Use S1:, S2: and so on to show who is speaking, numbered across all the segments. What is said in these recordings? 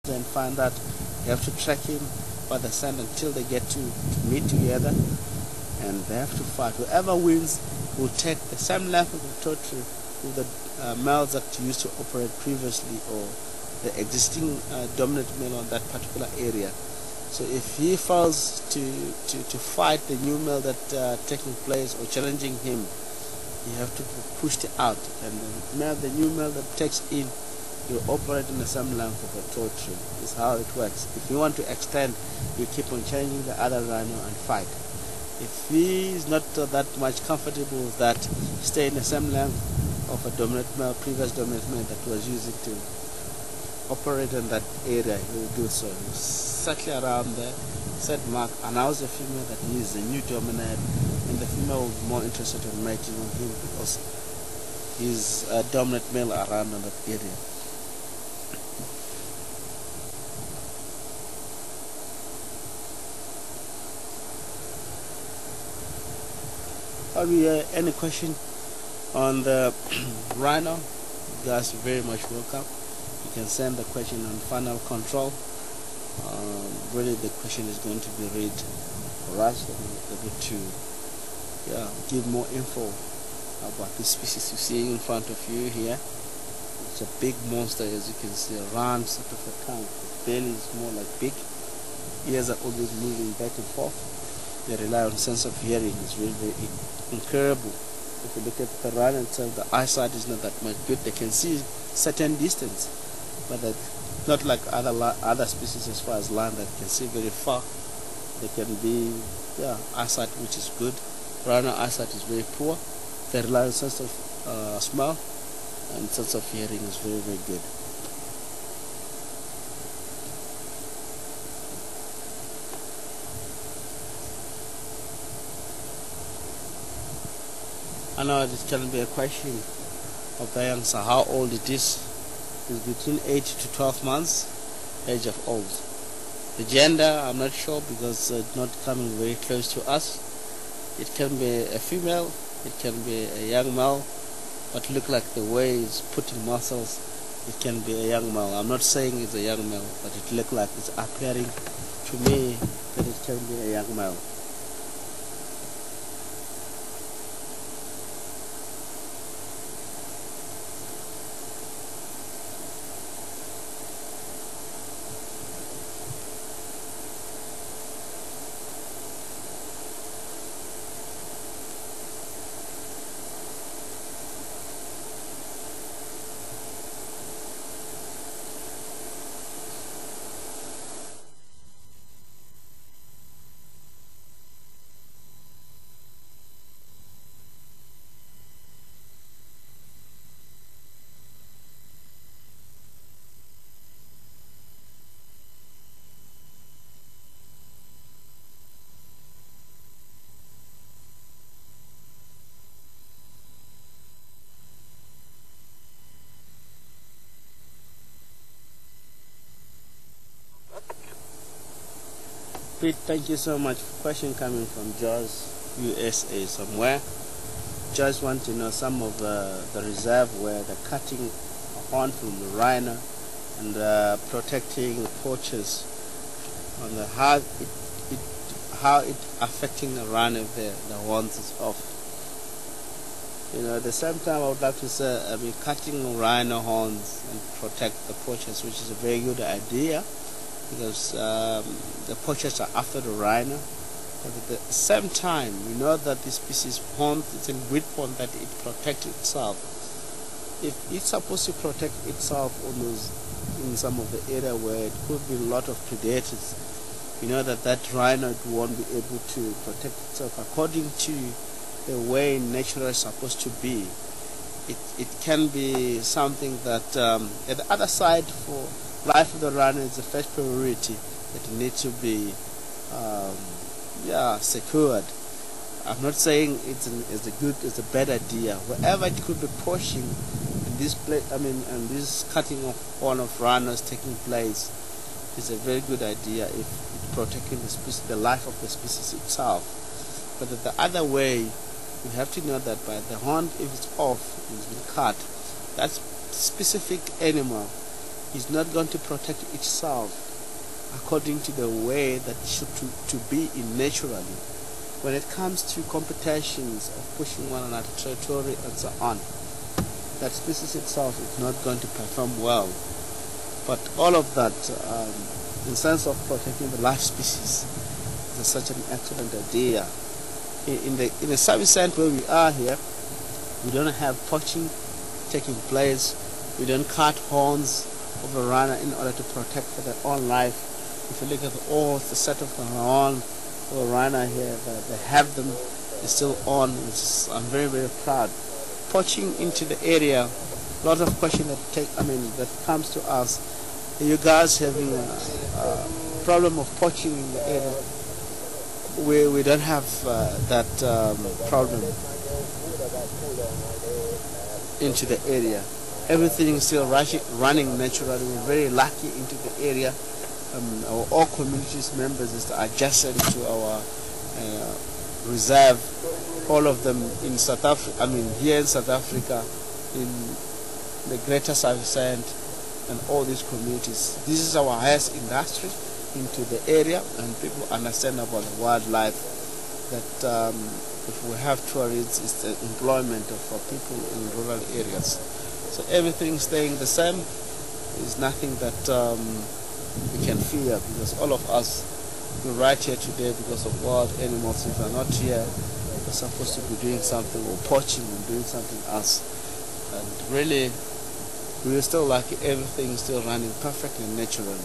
S1: then find that you have to track him by the scent until they get to meet together, and they have to fight. Whoever wins will take the same length of the territory with the males that used to operate previously, or the existing dominant male on that particular area. So if he fails to fight the new male that taking place or challenging him, you have to push it out, and the new male that takes in, you operate in the same length of the territory. Is how it works. If you want to extend, you keep on changing the other rhino and fight. If he is not that much comfortable with that, stay in the same length of a dominant male, previous dominant male that was using to operate in that area, he will do so. He'll circle around there, set mark, announce the female that he is the new dominant, and the female will be more interested in mating on him because he's a dominant male around in that area. Have you any question on the rhino? You guys are very much welcome. You can send the question on final control. Really, the question is going to be read for us, and we're able to give more info about the species you're seeing in front of you here. It's a big monster, as you can see, a round sort of a tongue. The belly is more like big. Ears are always moving back and forth. They rely on sense of hearing. It's really very incredible. If you look at the rhino itself, the eyesight is not that much good. They can see certain distance, but not like other species as far as land that can see very far. They can be eyesight which is good. Rhino eyesight is very poor. They rely on sense of smell, and sense of hearing is very, very good. I know this can be a question of the young, so how old it is. It's between 8 to 12 months, age of old. The gender, I'm not sure because it's not coming very close to us. It can be a female, it can be a young male, but look like the way it's putting muscles, it can be a young male. I'm not saying it's a young male, but it looks like it's appearing to me that it can be a young male. Pete, thank you so much. Question coming from Jaws, USA somewhere. Just want to know some of the reserve where they're cutting a horn from the rhino and protecting the poachers on the how it affecting the rhino if the horns is off. You know, at the same time, I would like to say, I mean, cutting rhino horns and protect the poachers, which is a very good idea, because the poachers are after the rhino. But at the same time, we know that this species horn is a weapon that it protects itself. If it's supposed to protect itself almost in some of the area where it could be a lot of predators, you know that rhino won't be able to protect itself according to the way nature is supposed to be. It can be something that at the other side, for life of the rhino is the first priority that needs to be secured. I'm not saying it's a bad idea. Wherever it could be poaching in this place, I mean, and this cutting of horn of rhinos taking place is a very good idea if it's protecting the species, the life of the species itself. But the other way, you have to know that by the horn, if it's off, it's been cut, that specific animal is not going to protect itself according to the way that it should to be in naturally. When it comes to competitions of pushing one another territory and so on, that species itself is not going to perform well. But all of that, in sense of protecting the life species, is such an excellent idea. In the service center where we are here, we don't have poaching taking place. We don't cut horns of the rhino in order to protect for their own life. If you look at the set of the horn of the rhino here, they have them still on, which I'm very, very proud. Poaching into the area, a lot of questions that comes to us. Are you guys having a problem of poaching in the area? We don't have that problem into the area. Everything is still running naturally. We're very lucky into the area. All communities members is adjusted to our reserve. All of them in South Africa, here in South Africa, in the greater Southside, and all these communities. This is our highest industry into the area, and people understand about the wildlife. That if we have tourists, it's the employment of people in rural areas. So everything staying the same is nothing that we can fear, because all of us, we're right here today because of wild animals. If we're not here, we're supposed to be doing something, or poaching and doing something else. And really, we're still lucky, everything is still running perfectly naturally.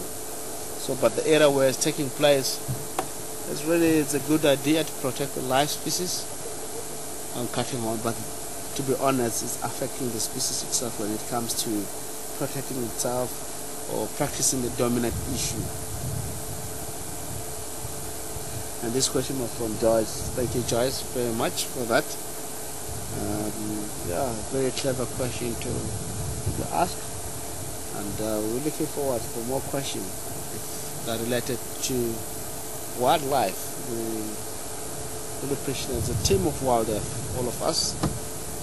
S1: So, but the area where it's taking place, it's a good idea to protect the live species and cutting on, but to be honest, it's affecting the species itself when it comes to protecting itself or practicing the dominant issue. And this question was from Joyce. Thank you, Joyce, very much for that. Yeah, very clever question to ask, and we're looking forward for more questions that are related to wildlife. We really appreciate as a team of wildlife, all of us.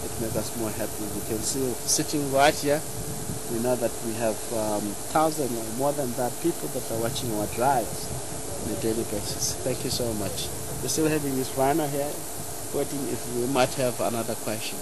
S1: It makes us more happy. We can see sitting right here. We know that we have thousands or more than that people that are watching our drives on a daily basis. Thank you so much. We're still having this rhino here, waiting if we might have another question.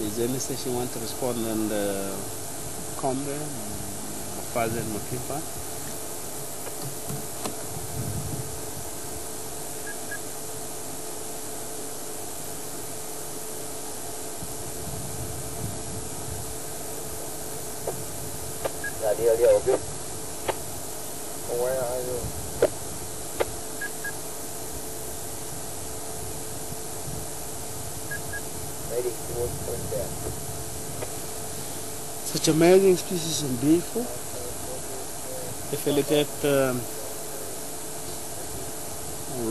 S1: Is there any station you want to respond and Combe, Fazel and Makipa?
S2: Okay. Where are you?
S1: Such amazing species and beautiful. If you look at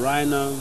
S1: rhino,